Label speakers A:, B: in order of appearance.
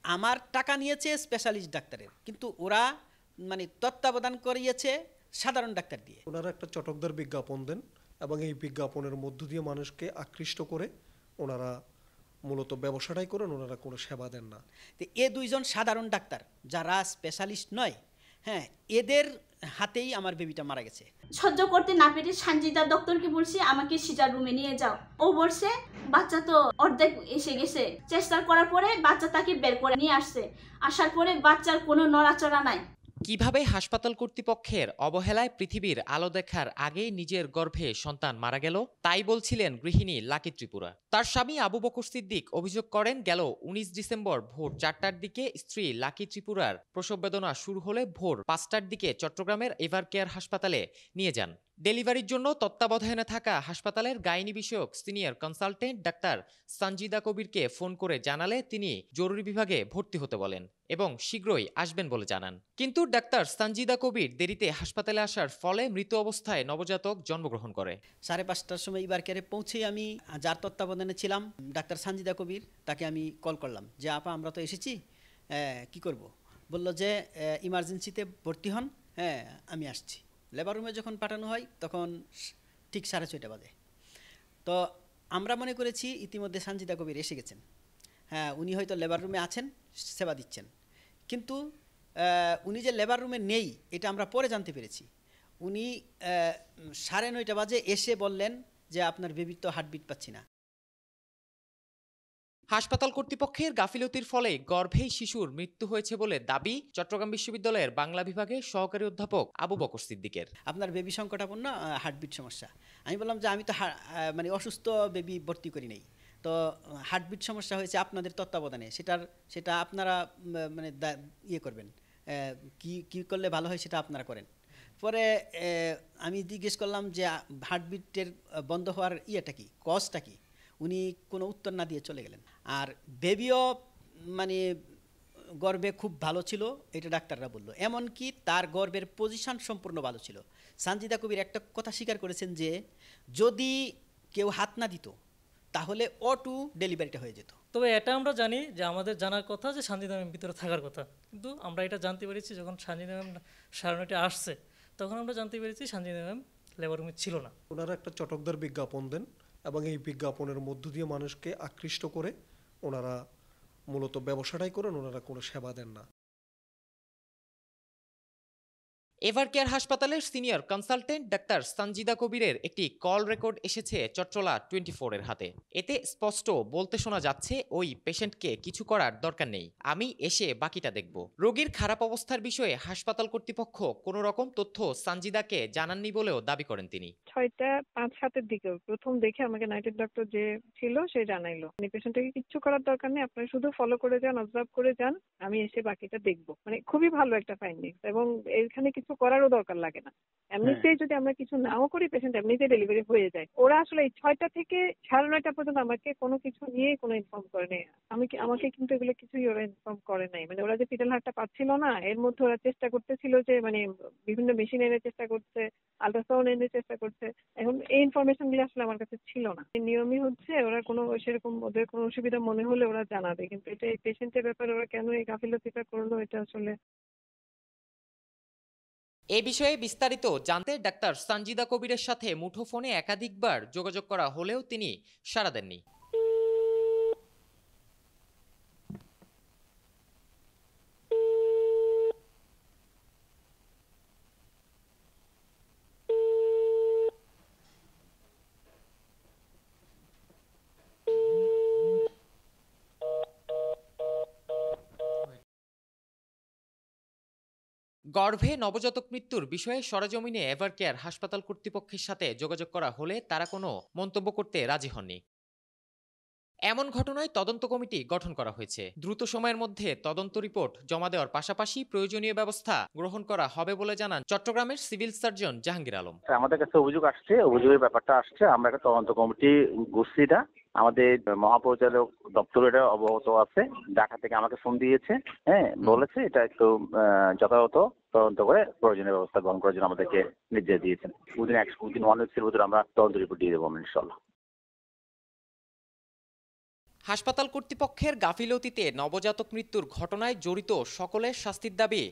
A: আমার টাকা নিয়েছে স্পেশালিস্ট ডাক্তারের, কিন্তু ওরা মানে তত্ত্বাবধান করিয়েছে সাধারণ ডাক্তার দিয়ে।
B: ওনারা একটা চটকদার বিজ্ঞাপন দেন এবং এই বিজ্ঞাপনের মধ্য দিয়ে মানুষকে আকৃষ্ট করে ওনারা মূলত ব্যবসাটাই করেন, ওনারা কোনো সেবা দেন না।
A: তো এ দুইজন সাধারণ ডাক্তার যারা স্পেশালিস্ট নয়, হ্যাঁ, এদের হাতেই আমার বেবিটা মারা গেছে।
C: সহ্য করতে না পেরে সঞ্জিতা ডক্টরকে বলছে আমাকে সিজার রুমে নিয়ে যাও। ও বলছে বাচ্চা তো অর্ধেক এসে গেছে। চেষ্টা করার পরে বাচ্চা তাকে বের করে নিয়ে আসছে। আসার পরে বাচ্চার কোনো নড়াচড়া নাই।
D: কিভাবে হাসপাতাল কর্তৃপক্ষের অবহেলায় পৃথিবীর আলো দেখার আগেই নিজের গর্ভে সন্তান মারা গেল, তাই বলছিলেন গৃহিণী লাকি ত্রিপুরা। তার স্বামী আবু বকর সিদ্দিক অভিযোগ করেন, গেল 19 ডিসেম্বর ভোর 4টার দিকে স্ত্রী লাকি ত্রিপুরার প্রসব বেদনা শুরু হলে ভোর 5টার দিকে চট্টগ্রামের এভার কেয়ার হাসপাতালে নিয়ে যান। ডেলিভারির জন্য তত্ত্বাবধানে থাকা হাসপাতালের গাইনি বিষয়ক সিনিয়র কনসালটেন্ট ডাক্তার সঞ্জিদা কবিরকে ফোন করে জানালে তিনি জরুরি বিভাগে ভর্তি হতে বলেন এবং শীঘ্রই আসবেন বলে জানান। কিন্তু ডাক্তার সঞ্জিদা কবির দেরিতে হাসপাতালে আসার ফলে মৃত অবস্থায় নবজাতক জন্মগ্রহণ করে।
A: 5:30টার সময় এভার কেয়ারে পৌঁছে আমি যার তত্ত্বাবধানে ছিলাম ডাক্তার সঞ্জিদা কবির, তাকে আমি কল করলাম যে আপা আমরা তো এসেছি, কি করব? বলল যে ইমার্জেন্সিতে ভর্তি হন, হ্যাঁ আমি আসছি। লেবার রুমে যখন পাঠানো হয় তখন ঠিক 6:30 বাজে। তো আমরা মনে করেছি ইতিমধ্যে সঞ্জিদা কবির এসে গেছেন, হ্যাঁ উনি হয়তো লেবার রুমে আছেন, সেবা দিচ্ছেন। কিন্তু উনি যে লেবার রুমে নেই এটা আমরা পরে জানতে পেরেছি। উনি 9:30 বাজে এসে বললেন যে আপনার বেবির তো হার্টবিট পাচ্ছি না।
D: হাসপাতাল কর্তৃপক্ষের গাফিলতির ফলে গর্ভেই শিশুর মৃত্যু হয়েছে বলে দাবি চট্টগ্রাম বিশ্ববিদ্যালয়ের বাংলা বিভাগের সহকারী অধ্যাপক আবু বকর সিদ্দিকের।
A: আপনার বেবি সংকটাপন্ন, হার্টবিট সমস্যা। আমি বললাম যে আমি তো মানে অসুস্থ বেবি ভর্তি করি নেই, তো হার্টবিট সমস্যা হয়েছে আপনাদের তত্ত্বাবধানে, সেটা আপনারা মানে ইয়ে করবেন, কি করলে ভালো হয় সেটা আপনারা করেন। পরে আমি জিজ্ঞেস করলাম যে হার্টবিটের বন্ধ হওয়ার ইয়েটা কি, কজটা কি? উনি কোনো উত্তর না দিয়ে চলে গেলেন। আর বেবিও মানে গর্ভে খুব ভালো ছিল, এটা ডাক্তাররা বলল। এমনকি তার গর্ভের পজিশন সম্পূর্ণ ভালো ছিল। সঞ্জিদা কবির একটা কথা স্বীকার করেছেন যে যদি কেউ হাত না দিত তাহলে অটো ডেলিভারিটা হয়ে যেত।
E: তবে এটা আমরা জানি যে আমাদের জানার কথা যে সঞ্জিদা ম্যাম ভিতরে থাকার কথা, কিন্তু আমরা এটা জানতে পেরেছি যখন সঞ্জিদা ম্যাম সারণীতে আসছে, তখন আমরা জানতে পেরেছি সঞ্জিদা ম্যাম লেবার রুমে ছিল না।
B: ওনারা একটা চটকদার বিজ্ঞাপন দেন এবং এই বিজ্ঞাপনের মধ্য দিয়ে মানুষকে আকৃষ্ট করে ওনারা মূলত ব্যবসাটাই করেন, ওনারা কোনো সেবা দেন না।
D: এভার কেয়ার হাসপাতালের সিনিয়র কনসালটেন্ট ডাক্তার সঞ্জিদা কবিরের একটি কল রেকর্ড এসেছে চট্টলা 24 এর হাতে। এতে স্পষ্ট বলতে শোনা যাচ্ছে ওই পেশেন্টকে কিছু করার দরকার নেই, আমি এসে বাকিটা দেখব। রোগীর খারাপ অবস্থার বিষয়ে হাসপাতাল কর্তৃপক্ষ কোনো রকম তথ্য সঞ্জিদাকে জানাননি বলেও দাবি করেন তিনি।
F: 6:05-7 দিকে প্রথম দেখে আমাকে নাইটের ডক্টর যে ছিল সে জানাইলো পেশেন্টকে কিচ্ছু করার দরকার নেই, আপনারা শুধু ফলো করে যান, অবজার্ভ করে যান, আমি এসে বাকিটা দেখব। মানে খুবই ভালো একটা ফাইন্ডিং, এবং এখানে কিছু করারও দরকার লাগে না। এমনিতেই যদি আমরা কিছু নাও করি পেশেন্ট এমনিতেই ডেলিভারি হয়ে যায়। ওরা আসলে 6টা থেকে 9:30 পর্যন্ত আমাকে কোনো কিছু নিয়ে কোনো ইনফর্ম করে নেই। আমাকে কিন্তু এগুলো কিছুই ওরা ইনফর্ম করে নাই। মানে ওরা যে ফিটাল হার্টটা পাচ্ছিল না, এর মধ্যে ওরা চেষ্টা করতেছিল যে মানে বিভিন্ন মেশিন এনে চেষ্টা করছে, আল্ট্রাসাউন্ড এনে চেষ্টা করছে। এখন এই ইনফরমেশন গুলো আসলে আমার কাছে ছিল না। নিয়মই হচ্ছে ওরা কোনো সেরকম ওদের কোনো অসুবিধা মনে হলে ওরা জানাবে, কিন্তু এটা এই পেশেন্টের ব্যাপারে ওরা কেন এই গাফিলতিটা করলো এটা আসলে।
D: এ বিষয়ে বিস্তারিত জানতে ডাক্তার সঞ্জিদা কবিরের সাথে মুঠোফোনে একাধিকবার যোগাযোগ করা হলেও তিনি সাড়া দেননি। গর্ভে নবজাতক মৃত্যুর বিষয়ে সরেজমিনে এভার কেয়ার হাসপাতাল কর্তৃপক্ষের সাথে যোগাযোগ করা হলে তারা কোনো মন্তব্য করতে রাজি হননি। এমন ঘটনায় তদন্ত কমিটি গঠন করা হয়েছে। দ্রুত সময়ের মধ্যে তদন্ত রিপোর্ট জমা দেওয়ার পাশাপাশি প্রয়োজনীয় ব্যবস্থা গ্রহণ করা হবে বলে জানান চট্টগ্রামের সিভিল সার্জন জাহাঙ্গীর আলম।
G: আমাদের কাছে অভিযোগ আসছে, অভিযোগের ব্যাপারটা আসছে, আমরা একটা তদন্ত কমিটি গোষ্ঠীটা আমাদের মহাপরিচালক দপ্তর এটা অবগত আছে, ঢাকা থেকে আমাকে ফোন দিয়েছে, হ্যাঁ বলেছে এটা একটু যথাযথ তদন্ত করে প্রয়োজনীয় ব্যবস্থা গ্রহণ করার জন্য আমাদেরকে নির্দেশ দিয়েছেন। উইদিন 1 উইকের ভিতরে আমরা তদন্ত রিপোর্ট দিয়ে দেবো ইনশাল্লাহ।
D: হাসপাতাল কর্তৃপক্ষের গাফিলতিতে নবজাতক মৃত্যুর ঘটনায় জড়িত সকলের শাস্তির দাবি